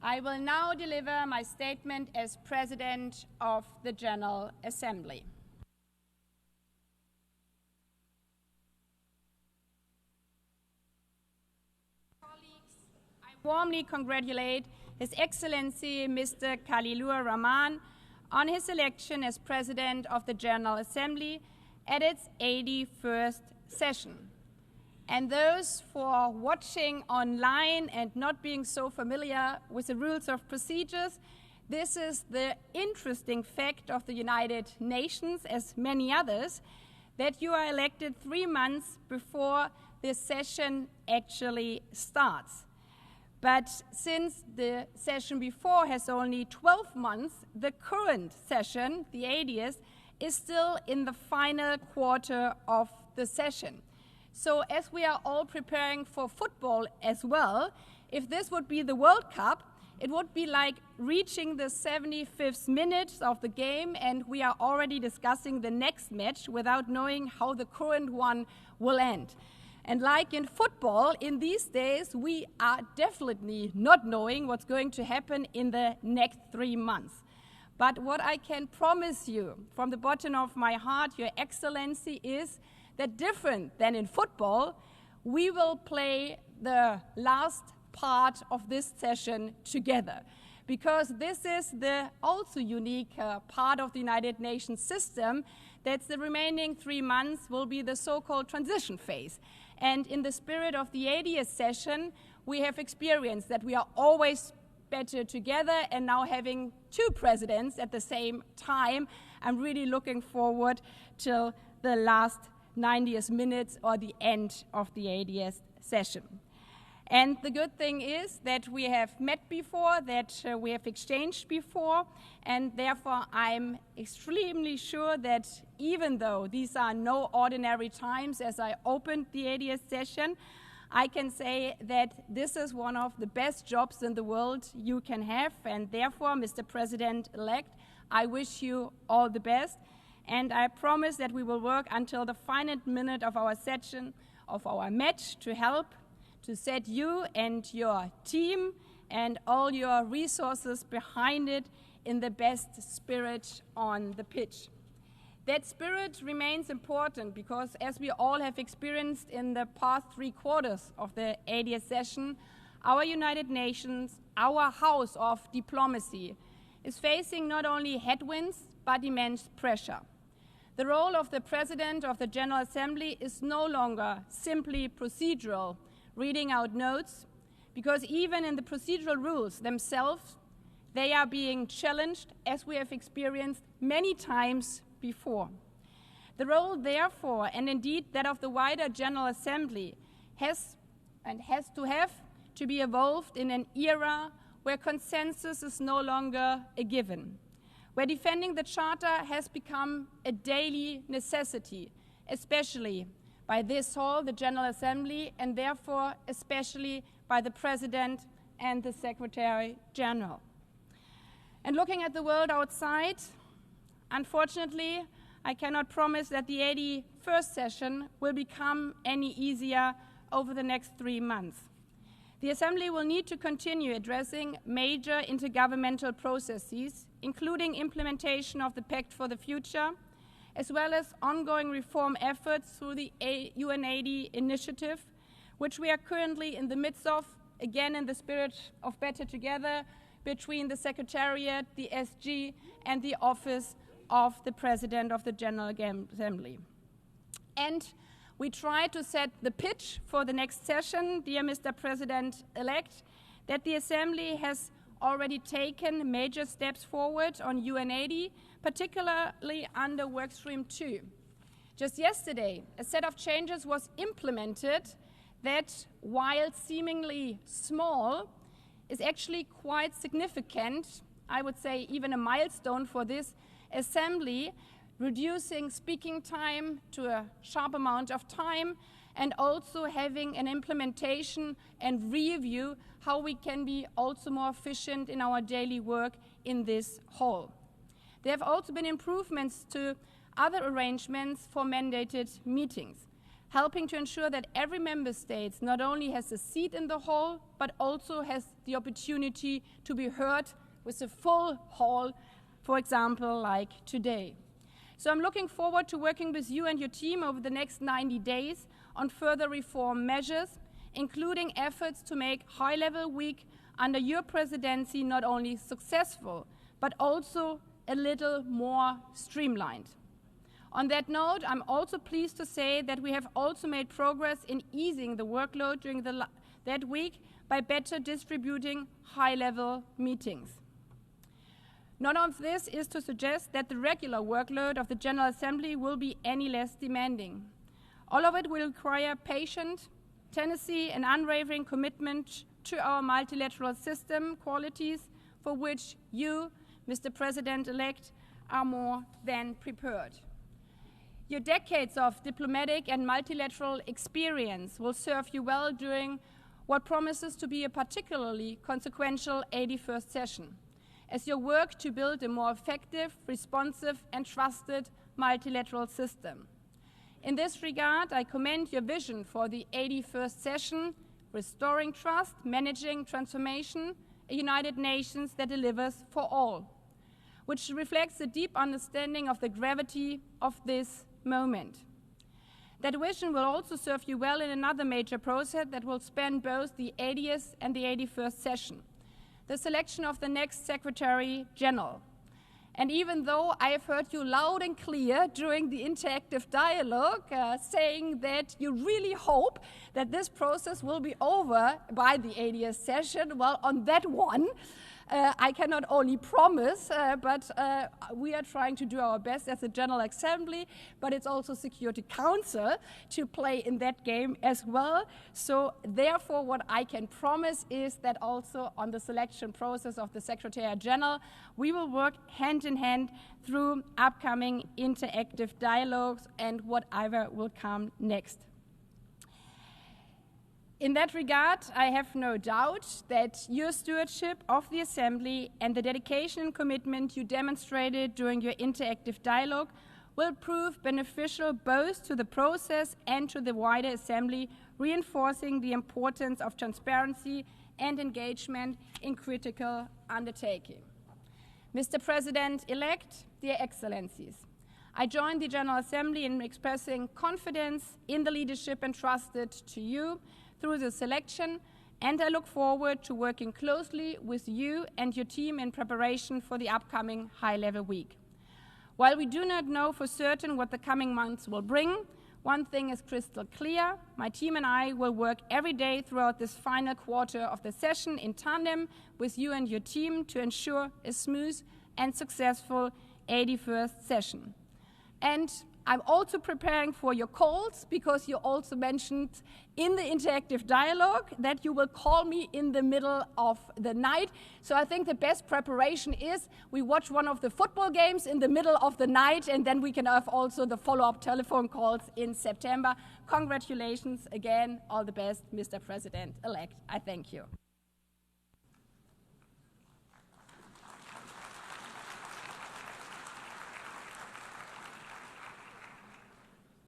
I will now deliver my statement as President of the General Assembly. Colleagues, I warmly congratulate His Excellency Mr. Khalilur Rahman on his election as President of the General Assembly at its 81st session. And those for watching online and not being so familiar with the rules of procedures, this is the interesting fact of the United Nations, as many others, that you are elected 3 months before the session actually starts. But since the session before has only 12 months, the current session, the 80th, is still in the final quarter of the session. So as we are all preparing for football as well, if this would be the World Cup, it would be like reaching the 75th minute of the game and we are already discussing the next match without knowing how the current one will end. And like in football, in these days, we are definitely not knowing what's going to happen in the next 3 months. But what I can promise you from the bottom of my heart, Your Excellency, is that different than in football, we will play the last part of this session together. Because this is the also unique part of the United Nations system, that the remaining 3 months will be the so-called transition phase. And in the spirit of the 80th session, we have experienced that we are always better together, and now having 2 presidents at the same time, I'm really looking forward till the last 90th minutes or the end of the 80th session. And the good thing is that we have met before, that we have exchanged before, and therefore I'm extremely sure that even though these are no ordinary times as I opened the 80th session, I can say that this is one of the best jobs in the world you can have, and therefore, Mr. President-elect, I wish you all the best. And I promise that we will work until the final minute of our session, of our match, to help to set you and your team and all your resources behind it in the best spirit on the pitch. That spirit remains important because, as we all have experienced in the past 3 quarters of the 80th session, our United Nations, our house of diplomacy, is facing not only headwinds but immense pressure. The role of the President of the General Assembly is no longer simply procedural, reading out notes, because even in the procedural rules themselves, they are being challenged, as we have experienced many times before. The role, therefore, and indeed that of the wider General Assembly, has to be evolved in an era where consensus is no longer a given, where defending the Charter has become a daily necessity, especially by this hall, the General Assembly, and therefore especially by the President and the Secretary General. And looking at the world outside, unfortunately, I cannot promise that the 81st session will become any easier over the next 3 months. The Assembly will need to continue addressing major intergovernmental processes, including implementation of the Pact for the Future, as well as ongoing reform efforts through the UN80 initiative, which we are currently in the midst of, again in the spirit of better together, between the Secretariat, the SG, and the Office of the President of the General Assembly. And we try to set the pitch for the next session, dear Mr. President-elect, that the Assembly has already taken major steps forward on UN80, particularly under Workstream 2. Just yesterday, a set of changes was implemented that, while seemingly small, is actually quite significant, I would say even a milestone for this Assembly, reducing speaking time to a sharp amount of time, and also having an implementation and review how we can be also more efficient in our daily work in this hall. There have also been improvements to other arrangements for mandated meetings. helping to ensure that every member state not only has a seat in the hall, but also has the opportunity to be heard with a full hall, for example, like today. So I'm looking forward to working with you and your team over the next 90 days on further reform measures, including efforts to make High-Level Week under your presidency not only successful, but also a little more streamlined. On that note, I'm also pleased to say that we have also made progress in easing the workload during that week by better distributing high-level meetings. None of this is to suggest that the regular workload of the General Assembly will be any less demanding. All of it will require patient, tenacity, and unwavering commitment to our multilateral system qualities for which you, Mr. President-elect, are more than prepared. Your decades of diplomatic and multilateral experience will serve you well during what promises to be a particularly consequential 81st session, as you work to build a more effective, responsive, and trusted multilateral system. In this regard, I commend your vision for the 81st session, Restoring Trust, Managing Transformation, a United Nations that delivers for all, which reflects a deep understanding of the gravity of this moment. That vision will also serve you well in another major process that will span both the 80th and the 81st session, the selection of the next Secretary General. And even though I have heard you loud and clear during the interactive dialogue saying that you really hope that this process will be over by the 80th session, well, on that one, I cannot only promise, but we are trying to do our best as a General Assembly, but it's also Security Council to play in that game as well. So therefore, what I can promise is that also on the selection process of the Secretary General, we will work hand in hand through upcoming interactive dialogues and whatever will come next. In that regard, I have no doubt that your stewardship of the Assembly and the dedication and commitment you demonstrated during your interactive dialogue will prove beneficial both to the process and to the wider Assembly, reinforcing the importance of transparency and engagement in critical undertaking. Mr. President-elect, dear Excellencies, I join the General Assembly in expressing confidence in the leadership entrusted to you through the selection, and I look forward to working closely with you and your team in preparation for the upcoming high-level week. While we do not know for certain what the coming months will bring, one thing is crystal clear: my team and I will work every day throughout this final quarter of the session in tandem with you and your team to ensure a smooth and successful 81st session. And I'm also preparing for your calls, because you also mentioned in the interactive dialogue that you will call me in the middle of the night. So I think the best preparation is we watch one of the football games in the middle of the night, and then we can have also the follow-up telephone calls in September. Congratulations again. All the best, Mr. President-elect. I thank you.